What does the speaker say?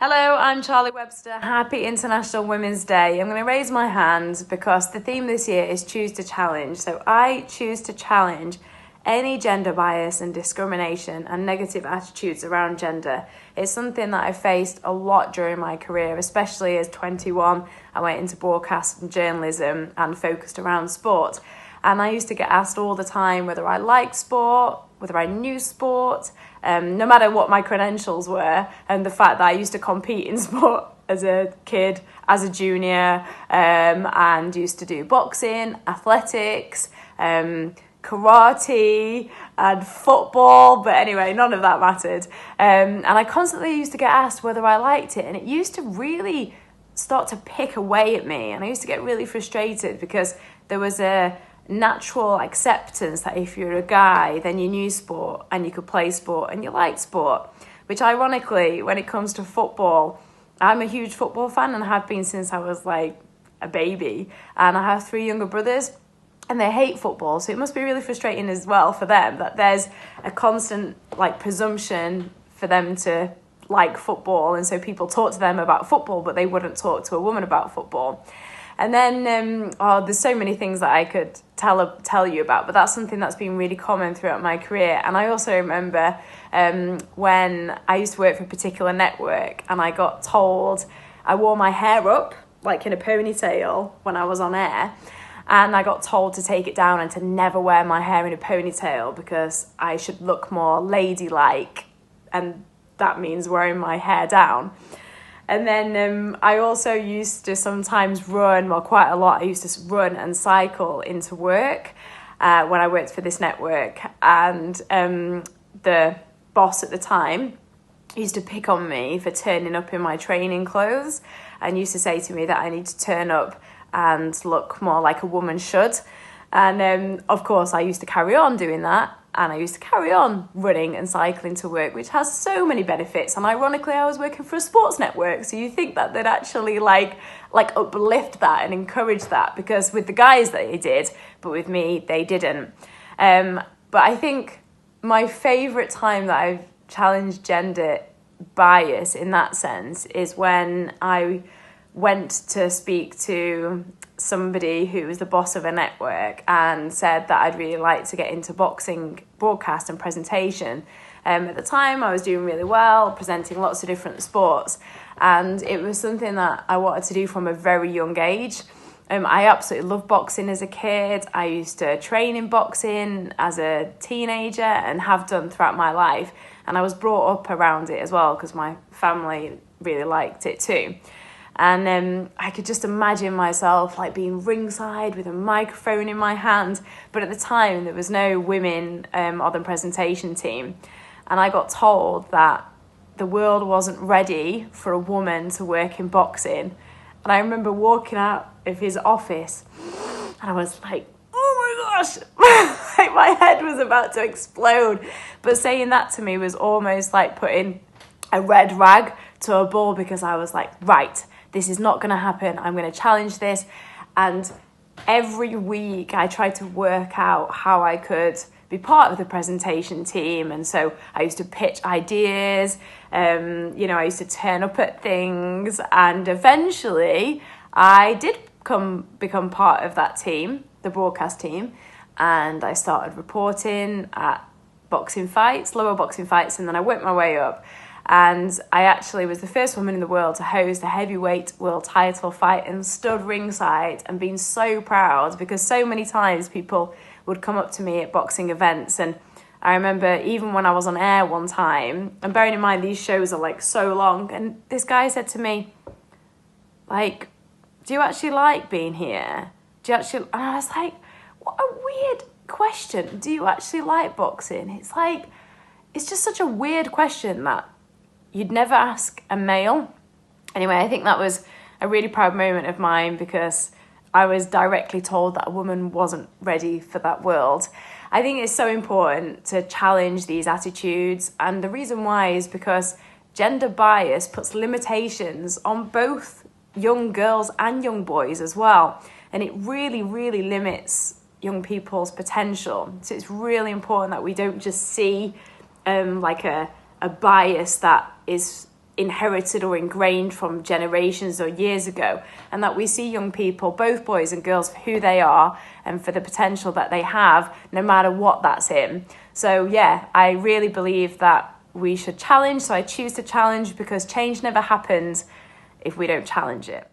Hello, I'm Charlie Webster. Happy International Women's Day. I'm going to raise my hand because the theme this year is choose to challenge. So I choose to challenge any gender bias and discrimination and negative attitudes around gender. It's something that I faced a lot during my career, especially as 21. I went into broadcast and journalism and focused around sport. And I used to get asked all the time whether I liked sport, whether I knew sport, no matter what my credentials were, and the fact that I used to compete in sport as a kid, as a junior, and used to do boxing, athletics, karate and football, but anyway, none of that mattered. And I constantly used to get asked whether I liked it, and it used to really start to pick away at me, and I used to get really frustrated because there was a natural acceptance that if you're a guy, then you knew sport and you could play sport and you liked sport, which ironically, when it comes to football, I'm a huge football fan and have been since I was like a baby, and I have 3 younger brothers and they hate football, so it must be really frustrating as well for them that there's a constant like presumption for them to like football, and so people talk to them about football but they wouldn't talk to a woman about football. And then, there's so many things that I could tell you about, but that's something that's been really common throughout my career. And I also remember when I used to work for a particular network and I got told I wore my hair up, like in a ponytail when I was on air, and I got told to take it down and to never wear my hair in a ponytail because I should look more ladylike, and that means wearing my hair down. And then I also used to sometimes run, well, quite a lot. I used to run and cycle into work when I worked for this network. And the boss at the time used to pick on me for turning up in my training clothes and used to say to me that I need to turn up and look more like a woman should. And of course, I used to carry on doing that. And I used to carry on running and cycling to work, which has so many benefits. And ironically, I was working for a sports network. So you think that they'd actually like uplift that and encourage that, because with the guys they did, but with me, they didn't. But I think my favourite time that I've challenged gender bias in that sense is when I went to speak to somebody who was the boss of a network and said that I'd really like to get into boxing broadcast and presentation. At the time, I was doing really well, presenting lots of different sports, and it was something that I wanted to do from a very young age. I absolutely loved boxing as a kid. I used to train in boxing as a teenager and have done throughout my life, and I was brought up around it as well because my family really liked it too. And I could just imagine myself like being ringside with a microphone in my hand. But at the time, there was no women on the presentation team. And I got told that the world wasn't ready for a woman to work in boxing. And I remember walking out of his office and I was like, oh my gosh, like my head was about to explode. But saying that to me was almost like putting a red rag to a bull, because I was like, right, this is not going to happen. I'm going to challenge this. And every week I tried to work out how I could be part of the presentation team. And so I used to pitch ideas. I used to turn up at things. And eventually I did become part of that team, the broadcast team. And I started reporting at boxing fights, lower boxing fights. And then I worked my way up. And I actually was the first woman in the world to host a heavyweight world title fight and stood ringside, and been so proud because so many times people would come up to me at boxing events. And I remember even when I was on air one time, and bearing in mind these shows are like so long, and this guy said to me, like, do you actually like being here? Do you actually? And I was like, what a weird question. Do you actually like boxing? It's just such a weird question that you'd never ask a male. Anyway, I think that was a really proud moment of mine because I was directly told that a woman wasn't ready for that world. I think it's so important to challenge these attitudes, and the reason why is because gender bias puts limitations on both young girls and young boys as well, and it really, really limits young people's potential. So it's really important that we don't just see like a bias that is inherited or ingrained from generations or years ago, and that we see young people, both boys and girls, for who they are and for the potential that they have, no matter what that's in. So yeah, I really believe that we should challenge. So I choose to challenge, because change never happens if we don't challenge it.